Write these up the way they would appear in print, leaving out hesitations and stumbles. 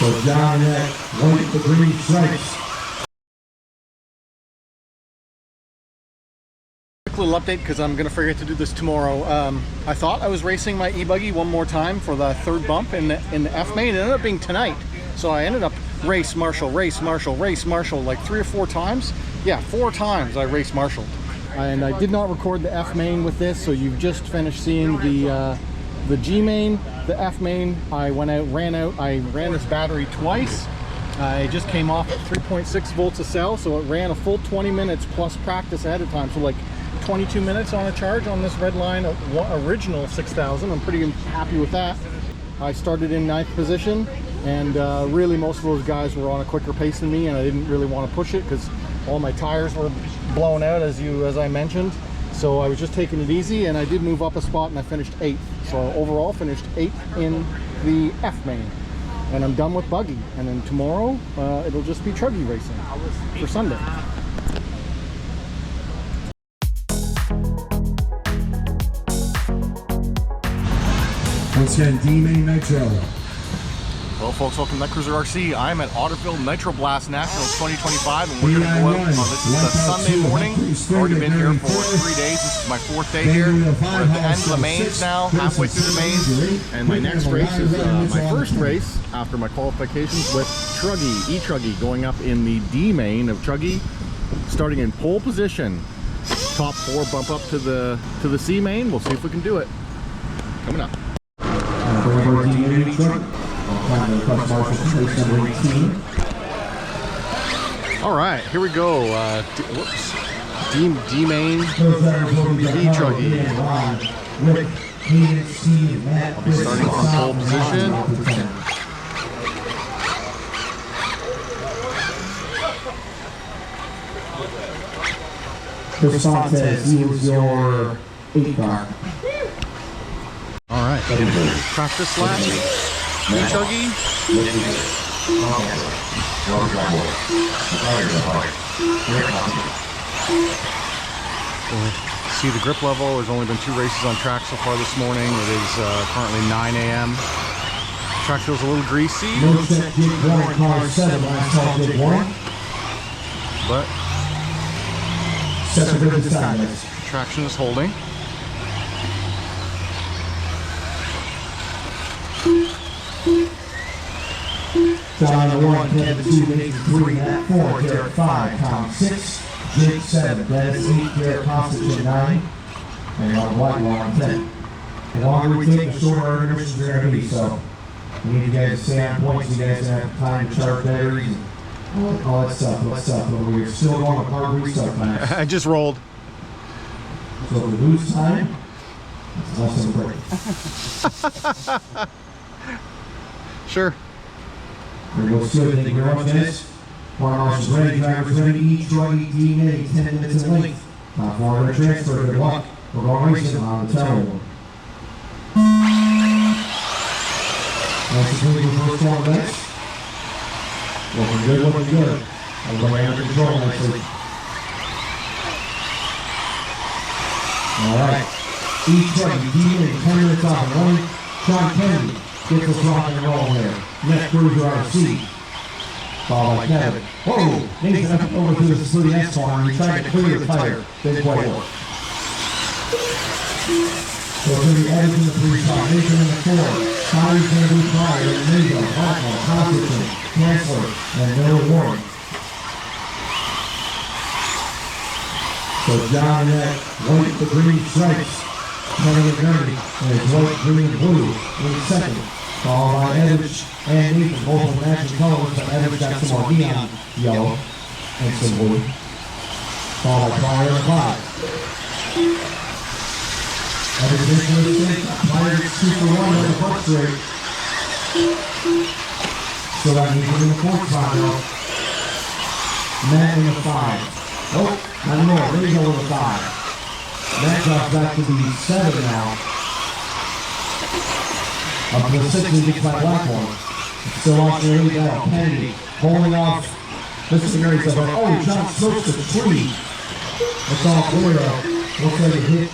So John and white with the green stripes. Quick little update because I'm going to forget to do this tomorrow. I thought I was racing my e-buggy one more time for the third bump in the F main. It ended up being tonight. So I ended up race marshal like 3 or 4 times. Yeah, 4 times I race marshaled. And I did not record the F main with this, so you've just finished seeing the G main, the F main. I ran this battery twice. I just came off at 3.6 volts a cell, so it ran a full 20 minutes plus practice ahead of time. So like 22 minutes on a charge on this Redline original 6000. I'm pretty happy with that. I started in 9th position, and really most of those guys were on a quicker pace than me, and I didn't really want to push it because all my tires were blown out, as I mentioned. So I was just taking it easy, and I did move up a spot, and I finished 8th. So overall finished 8th in the F main, and I'm done with Buggy. And then tomorrow it'll just be Truggy racing for Sunday. Once again, D-Main Nitro. Well, folks, welcome to Netcruzer RC. I'm at Otterville Nitro Blast Nationals 2025, and we're going to go out. This is a Sunday morning. I've already been here for 3 days. This is my 4th day here. We're at the end of the mains now, halfway through the mains, and my next race is my first race after my qualifications with Truggy, E-Truggy, going up in the D main of Truggy, starting in pole position. Top 4 bump up to the C main. We'll see if we can do it. Coming up. All right, here we go. D main E-Truggy. I'll be starting from pole position. Chris he was your 8 car. All right, practice lap. E-Truggy. See the grip level. There's only been 2 races on track so far this morning. It is currently 9 a.m. Track feels a little greasy, but traction is holding. John 1, Kevin 2, Nathan 3, Matt 4, Derek 5, Tom 6, Jake 7, Dennis 8, Derek Costage 9, and Ron White on 10. The longer we take, the shorter our intermissions are going to be, so we need you guys to stay on point so you guys have time to charge batteries and all that stuff. But we're still going with hard restart times. I just rolled. So if we lose time, it's less than a break. Sure. There goes good. Thank you very much, Dennis. Car marshals ready, drivers ready, E-Truggy, D-Main, 10 minutes in length. Top 4 transfer, good luck. We're going racing on the terminal. That's the the first 4 events. Looking good, looking good. Everybody under control nicely. Alright. E-Truggy, D-Main, 10 minutes off and running. Sean Kennedy gets us rock and roll there. Netcruzer RC. Followed by Kevin. Whoa! Nathan up over to the S corner and he tried to clear the tire. Didn't quite work. So it's going to be added to the 3 spot. Nathan in the 4. Connor's going to be prior. Ringo, Hartnell, Constantine, Chancellor, and Miller Warren. So John and white with the green stripes. Coming in Germany. And it's white, green, and blue in second. Followed by Edwidge and Nathan, both with matching colors, but Edwidge got some more neon yellow and some blue. Followed by Pryor and 5. Edwidge into the state, Pryor 2 for 1 on the front straight. So that means we're in the 4th spot now. Matt in the 5. Oh, not anymore, Ringo in the 5. Matt drops back to the 7 now. Up to the 6 and gets by Blackmore. Still watching the lead battle. Kennedy holding off. This is very stuff. Oh, John smokes the tree. That's all clear though. Looks like it hit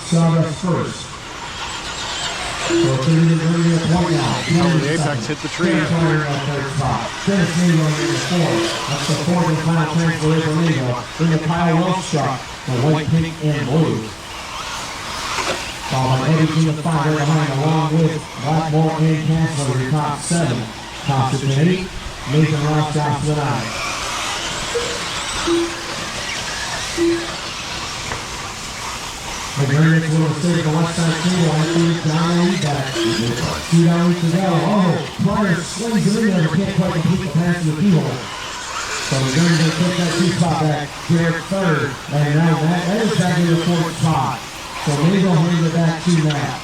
Sawdust first. Oh, the apex hit the tree. Dennis Neal in the fourth. That's the fourth and final transfer for Neal. Then the Kyle Welch struck, the white, pink, and blue. Followed by Eddie King of Fire behind, along with Blackmore and Chancellor, your top 7. Thompson 8, Nathan Ross, Johnson 9. McGurnick will stay the left side table and lead down the back. 2 down to go. Oh, Pryor swings it in there, but can't quite complete the pass to the keyhole. So McGurnick will take that 2 spot back. Garrett third. And now that is back in the 4th spot. So maybe they'll hand it back to Matt.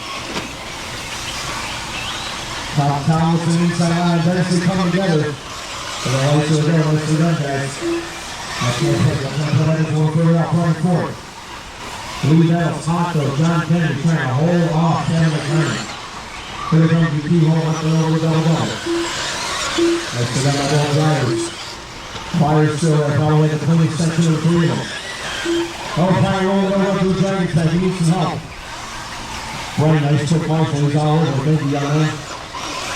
Tom Thomas and inside line, Benson coming together. So the lights are there, nicely done, guys. That's going to take it. We'll put it out front court. Lee Battles, Otto, John Kennedy trying to hold off Kevin McGurnick. Here comes the keyhole up and over double. That's the guy ball drivers. Fire still there, probably the cleanest section of the three of them. Oh, Fire rolling over to the Dragon Tech. He needs some help. Right, nice quick Marshall. He's all over. Thank you, young man.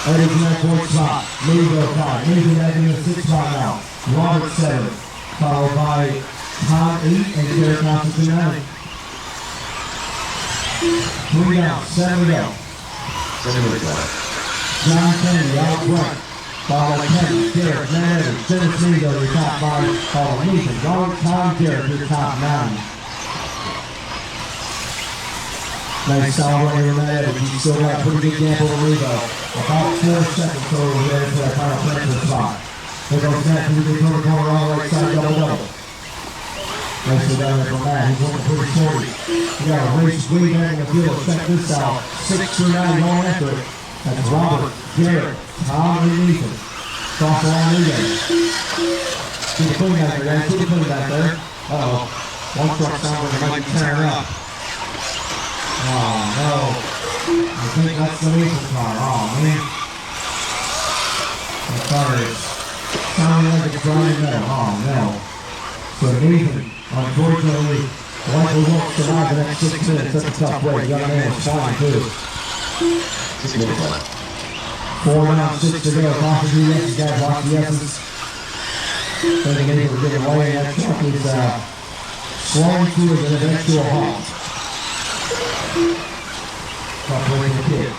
Eddie's in that 4th spot. Maygo 5. Maybe that in the 6th spot now. Robert 7. Followed by Tom 8 and Garrett Thompson 9. 3 down, 7 to go. John Kennedy out front. Followed by Kennedy, Garrett, Matt Evans, Dennis Neal, your top 5. Followed Nathan, Robert, Tom, Garrett, your top 9. Nice solid run here, Matt Evans. He's still got a pretty good gamble to rebound. About 4 seconds total there for that final transfer spot. There goes Matt through the corner on the right side, double. Nicely down there from Matt. He's looking pretty shorty. We got a race way back in the field. Check this out. 6-9 going after it. That's Robert, Garrett, Tom, and Nathan. Cross the line again. See the clean back there, guys. See the clean back there. Uh-oh. One truck sounds like it might be tearing up. Oh, no. I think that's the Nathan car. Oh, man. The car is sounding like it's driving metal. Oh, no. So Nathan, unfortunately, likely won't survive the next 6 minutes. That's a tough way. The young man is flying, too. 4 down, 6 to go. Crossing through the S's, guys. Watch the S's. Thinking Nathan will get away. That truck is slowing through an eventual halt. Tough way to kick.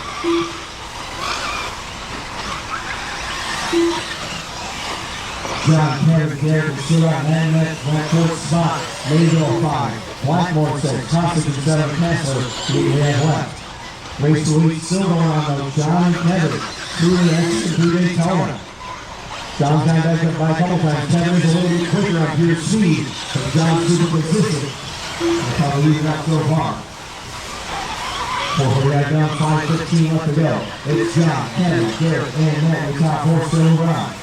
John Kennedy, Garrett, and still out man that 4th spot. Mayville 5. Blackmore 6. Thompson 7. Kessler 3 left. Race to week still going on though. John and Kevin. 2 X and 2 Daytona. John's got back up by a couple times. Kevin's a little bit quicker on pure speed, but John's super consistent. That's how we not so far. We got down 5:15 left to go. It's John, Kevin, Garrett, and Matt. The top 4 still around.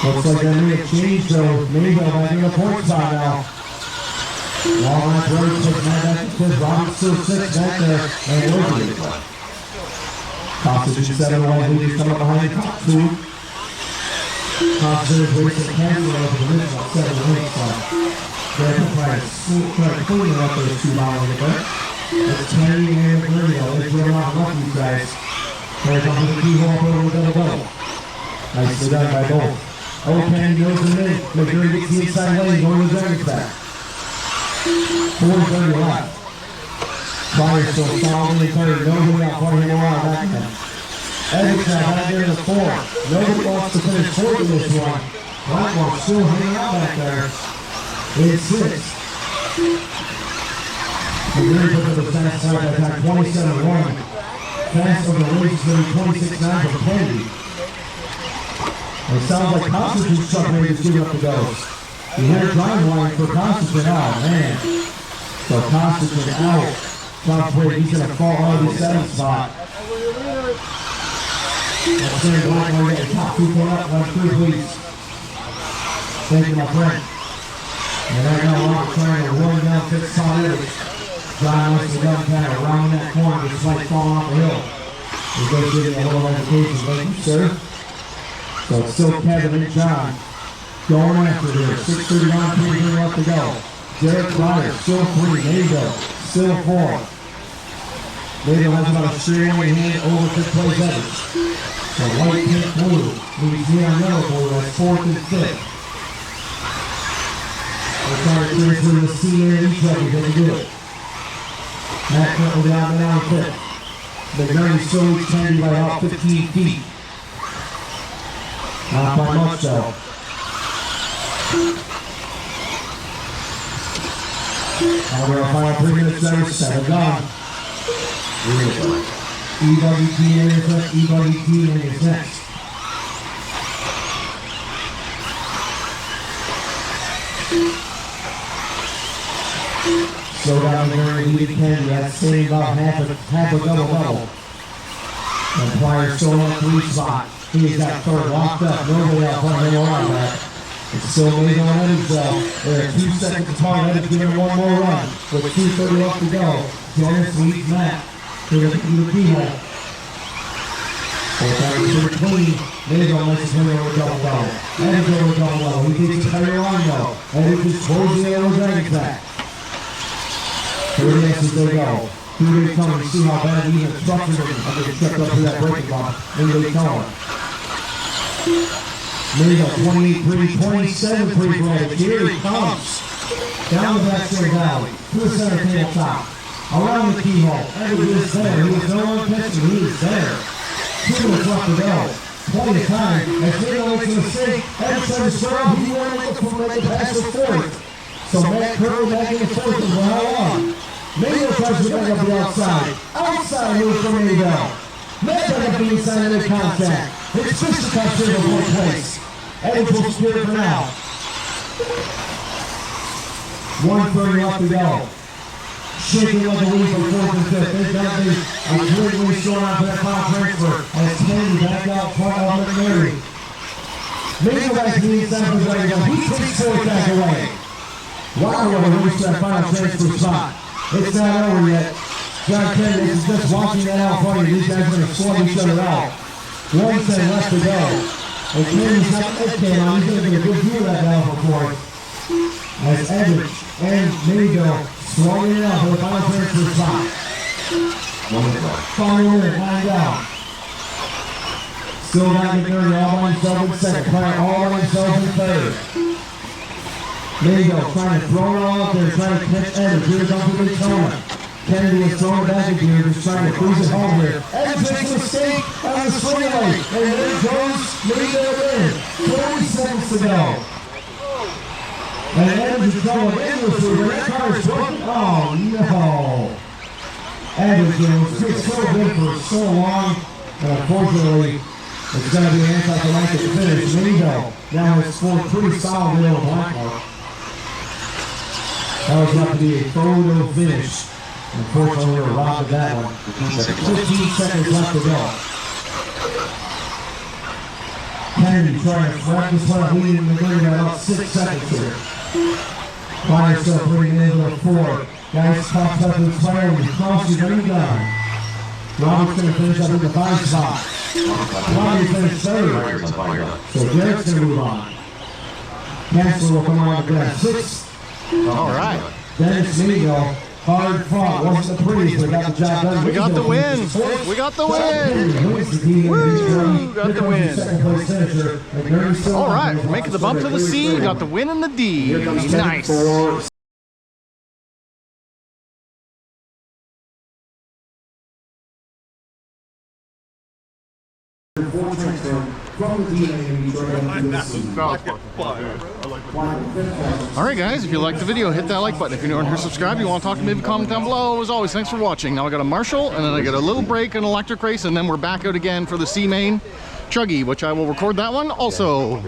Looks like that may have changed though. Mayville back in the 4th spot now. Long left road takes Matt back to 5th. Robert still 6 back there. And Worthy. Thompson 7 away. Leaders come up behind the top 2. Thompson is racing Campbell over the original 7 8 spot. They're trying to clean up those 2 miles a bit. It's Kennedy and McGurnick. They're running off lucky, you guys. They're going to the keyhole over the double. Nicely done by both. Oh, Kennedy goes in there. McGurnick gets the inside lane, going to the Dragons back. 4:30 left. Fire still solidly third. Nobody out putting him around back then. Evans now back there in the 4th. Nobody wants to finish 4th in this one. Blackmore still hanging out back there. It's 6th. McGurnick up to the fast side by time 27-1. Fast of the race is going to be 26-9 for Kennedy. It sounds like Constantine's truck maybe is giving up the ghost. You hear a drive line for Constantine out, man. So Constantine out. Top weight, he's going to fall out of the 7th spot. That's going to go out and get the top 2 going up, 1 3 please. Thank you, my friend. And right now, Robert trying to run down 5th spot Evans. John wants to run kind of around that corner, just like falling off the hill. He goes giving a little indication, thank you, sir. So it's still Kevin and John going after here. 6:31, 3 left to go. Derek Pryor, still 3. There you go. Still 4. Later has about a straightaway hand over 5th place edge. So white, pink, blue leaves neon yellow blue as 4th and 5th. We're trying to clear through the C and E-Truggy, they can do it. Matt currently down now in 5th. The journey still leads Candy by about 15 feet. Not by much though. Now we're on final 3 minutes there, 7 gone. E-Buggy T is E-Buggy T is next. Slow down the very lead Candy, that's staying about half a double. And Pliers still on 3 spot. He's got 3rd locked up, nobody out front him around that. It's still moving on Edge though. There are 2 seconds apart, Edge giving 1 more run. With 2:30 left to go. Dennis leads Matt to the keyhole. 4 between. Nago makes him over double. Edge over double. He takes a tighter line though. Edge is closing the other Dragon's back. 30 as they go. Who they come and see how bad he even structured it under the check up through that breaking bump. Then they tell him. Nago 28-3, 27-3 for Edge. Here he comes. Down the backside valley. To the center tabletop. Around the keyhole. Edge is there. He was no one pitching. He was there. 2 minutes left to go. Plenty of time. As Nago makes a mistake, Edge tries to throw. He won't make the pass to 4th. So Matt currently back in the 4th and for how long? Nago tries to get back up the outside. Outside move from Nago. Matt back up the inside of the contact. It's fisticuffs here in 4th place. Edge will secure it for now. 1:30 left to go. Shaking like a leaf from 4th and 5th. They've got a greatly short on that final transfer. As Candy back out front of McMurray. Nago back to the inside of the Dragon. He takes 4th back away. Wow, what a race to that final transfer spot. It's not over yet. John Kennedy is just watching that out front. These guys are going to swap each other out. 1 second left to go. And Kennedy's got the cam on. He's going to get a good view of that now for it. As Edge and Nago swung it out for the final transfer spot. Final minute, 9 down. Still got McNerney all by himself in 2nd. Playing all by himself in 3rd. Nago trying to throw it all out there, trying to catch Edge. Here comes the Daytona. Kennedy is throwing it back again, just trying to cruise it home here. Edge makes a mistake on the straightaway, and there goes Nago in. 40 seconds to go. And Edge is going endlessly, but that car is broken. Oh no! Edge was so good for so long, and unfortunately, it's going to be an anticlimactic finish. Nago now has scored pretty solid on Blackmark. That was going to be a photo finish. Unfortunately, we were robbed of that one. 15 seconds left to go. Kennedy trying to wrap this one up, leading the lead by about 6 seconds here. Fire still bringing in the 4. Guys popped up and firing. The cross is already done. Robert's going to finish up in the 5 spot. Buggy finished 3rd. So Derek's going to move on. Chancellor will come on the grass. 6th. All right. Dennis Nago, hard fought, wasn't the prettiest, but got the job done. We got the win. We got the win. Woo! Got the win. All right, we're making the bump to the C. Got the win and the D. Nice. Alright guys, if you liked the video, hit that like button. If you're new here, subscribe. If you want to talk to me, leave a comment down below. As always, thanks for watching. Now I got a Marshall, and then I got a little break, an electric race, and then we're back out again for the C main Truggy, which I will record that one also.